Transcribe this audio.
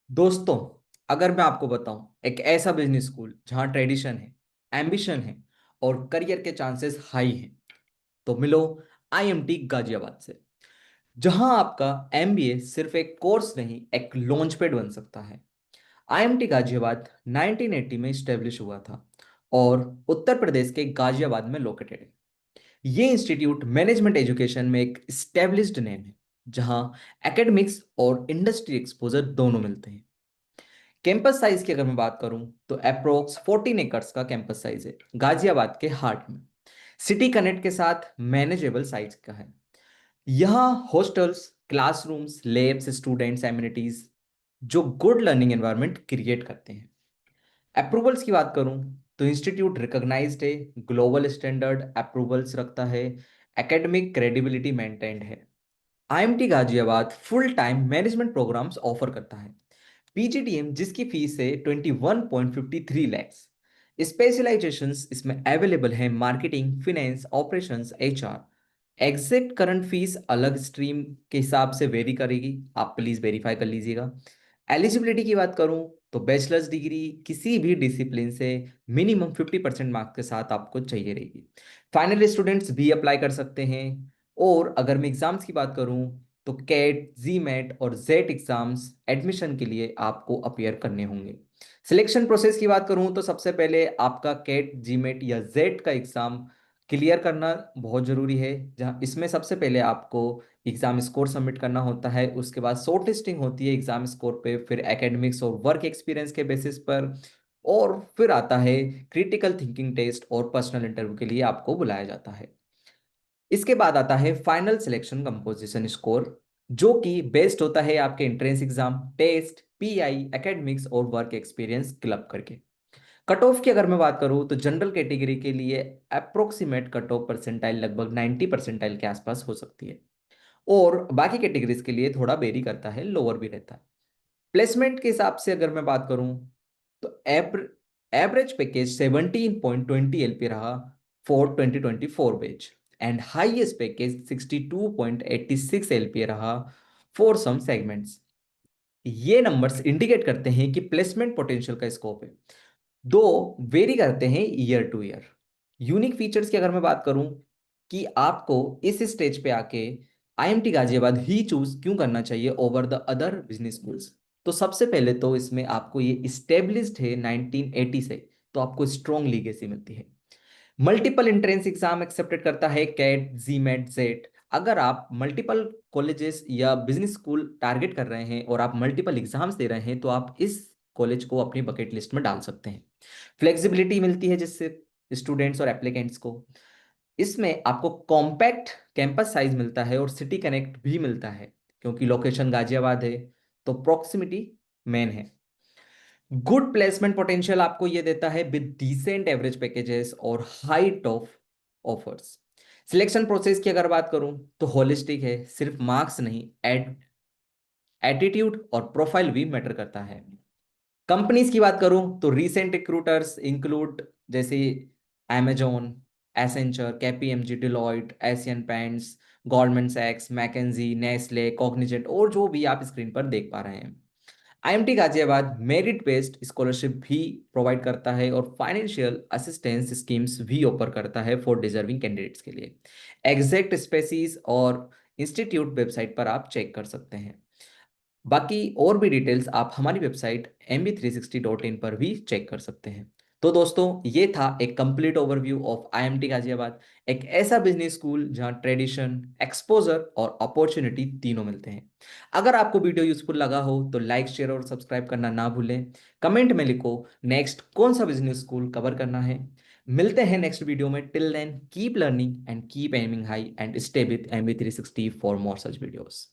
दोस्तों, अगर मैं आपको बताऊं एक ऐसा बिजनेस स्कूल जहां ट्रेडिशन है, एम्बिशन है और करियर के चांसेस हाई हैं, तो मिलो आईएमटी गाजियाबाद से। जहां आपका एमबीए सिर्फ एक कोर्स नहीं, एक लॉन्च पैड बन सकता है। आईएमटी गाजियाबाद 1980 में स्टेब्लिश हुआ था और उत्तर प्रदेश के गाजियाबाद में लोकेटेड है। ये इंस्टीट्यूट मैनेजमेंट एजुकेशन में एक स्टेब्लिश्ड नेम है, जहां एकेडमिक्स और इंडस्ट्री एक्सपोजर दोनों मिलते हैं। कैंपस साइज की अगर मैं बात करूं तो अप्रोक्स 14 एकर्स का कैंपस साइज है, गाजियाबाद के हार्ट में। सिटी कनेक्ट के साथ मैनेजेबल साइज का है। यहाँ hostels, classrooms, labs, students, amenities जो गुड लर्निंग एनवायरनमेंट क्रिएट करते हैं। अप्रूवल्स की बात करूं तो इंस्टीट्यूट रिकॉग्नाइज्ड है, ग्लोबल स्टैंडर्ड अप्रूवल्स रखता है, एकेडमिक क्रेडिबिलिटी मेंटेन्ड है। IMT Ghaziabad full time management programs offer करता है। पीजीडीएम जिसकी फीस है 21.53 लैक्स। स्पेशलाइजेशंस इसमें अवेलेबल है, marketing, finance, operations, HR. Exact current fees अलग स्ट्रीम के हिसाब से वेरी करेगी, आप प्लीज वेरीफाई कर लीजिएगा। एलिजिबिलिटी की बात करूं तो बैचलर्स डिग्री किसी भी डिसिप्लिन से मिनिमम 50% मार्क्स के साथ आपको चाहिए रहेगी। फाइनल स्टूडेंट्स भी अप्लाई कर सकते हैं। और अगर मैं एग्जाम्स की बात करूं तो कैट, जी मैट और जेट एग्जाम्स एडमिशन के लिए आपको अपियर करने होंगे। सिलेक्शन प्रोसेस की बात करूं तो सबसे पहले आपका कैट, जी मैट या जेट का एग्जाम क्लियर करना बहुत जरूरी है, जहां इसमें सबसे पहले आपको एग्जाम स्कोर सबमिट करना होता है। उसके बाद शॉर्ट लिस्टिंग होती है एग्जाम स्कोर पे, फिर एकेडमिक्स और वर्क एक्सपीरियंस के बेसिस पर, और फिर आता है क्रिटिकल थिंकिंग टेस्ट और पर्सनल इंटरव्यू के लिए आपको बुलाया जाता है। इसके बाद आता है फाइनल सिलेक्शन कंपोजिशन स्कोर, जो कि बेस्ड होता है आपके entrance exam, test, PI, academics और वर्क एक्सपीरियंस क्लब करके। कट ऑफ की अगर मैं बात करूं तो जनरल कैटेगरी के लिए अप्रोक्सीमेट कट ऑफ परसेंटाइल लगभग 90 परसेंटाइल के आसपास हो सकती है, और बाकी कैटेगरीज के लिए थोड़ा वेरी करता है, लोअर भी रहता है। प्लेसमेंट के हिसाब से अगर मैं बात करूं तो एवरेज पैकेज 17.20 एलपी रहा for 2024 batch, and highest package 62.86 LP रहा फॉर सम सेगमेंट्स। ये नंबर्स इंडिकेट करते हैं कि प्लेसमेंट पोटेंशियल का स्कोप है, दो वेरी करते हैं year two year. Unique features की अगर मैं बात करूं कि आपको इस स्टेज पे आके आईएमटी गाजियाबाद ही चूज क्यों करना चाहिए over the other business schools, तो सबसे पहले तो इसमें आपको ये स्टेब्लिश्ड है 1980 से, तो आपको स्ट्रॉन्ग लीगेसी मिलती है। मल्टीपल एंट्रेंस एग्जाम एक्सेप्टेड करता है, कैट, जीमेट, जेट। अगर आप मल्टीपल कॉलेजेस या बिजनेस स्कूल टारगेट कर रहे हैं और आप मल्टीपल एग्जाम्स दे रहे हैं, तो आप इस कॉलेज को अपनी बकेट लिस्ट में डाल सकते हैं। फ्लेक्सिबिलिटी मिलती है जिससे स्टूडेंट्स और एप्लीकेंट्स को, इसमें आपको कॉम्पैक्ट कैंपस साइज मिलता है और सिटी कनेक्ट भी मिलता है, क्योंकि लोकेशन गाजियाबाद है तो प्रॉक्सिमिटी मेन है। गुड प्लेसमेंट पोटेंशियल आपको ये देता है विद डिसेंट एवरेज पैकेजेस और high top offers. Selection process की अगर बात करूं तो होलिस्टिक है, सिर्फ मार्क्स नहीं, एटीट्यूड और प्रोफाइल भी मैटर करता है। कंपनीज की बात करूं तो रीसेंट रिक्रूटर्स इंक्लूड जैसे amazon, Accenture, KPMG, Deloitte, Asian Paints, Goldman सैक्स, मैकेंजी, नेस्ले, कॉग्निजेंट और जो भी आप स्क्रीन पर देख पा रहे हैं। IMT Ghaziabad merit based scholarship भी प्रोवाइड करता है और फाइनेंशियल असिस्टेंस स्कीम्स भी ऑफर करता है फॉर डिजर्विंग कैंडिडेट्स के लिए। एग्जैक्ट स्पेसिस और इंस्टीट्यूट वेबसाइट पर आप चेक कर सकते हैं। बाकी और भी डिटेल्स आप हमारी वेबसाइट mb360.in पर भी चेक कर सकते हैं। तो दोस्तों, ये था एक complete overview of IMT Ghaziabad, एक ऐसा बिजनेस स्कूल जहां ट्रेडिशन, एक्सपोजर और अपॉर्चुनिटी तीनों मिलते हैं। अगर आपको वीडियो यूजफुल लगा हो तो लाइक, शेयर और सब्सक्राइब करना ना भूलें। कमेंट में लिखो नेक्स्ट कौन सा बिजनेस स्कूल कवर करना है। मिलते हैं नेक्स्ट वीडियो में। Till then keep learning and keep aiming high and stay with MB360 for more such videos.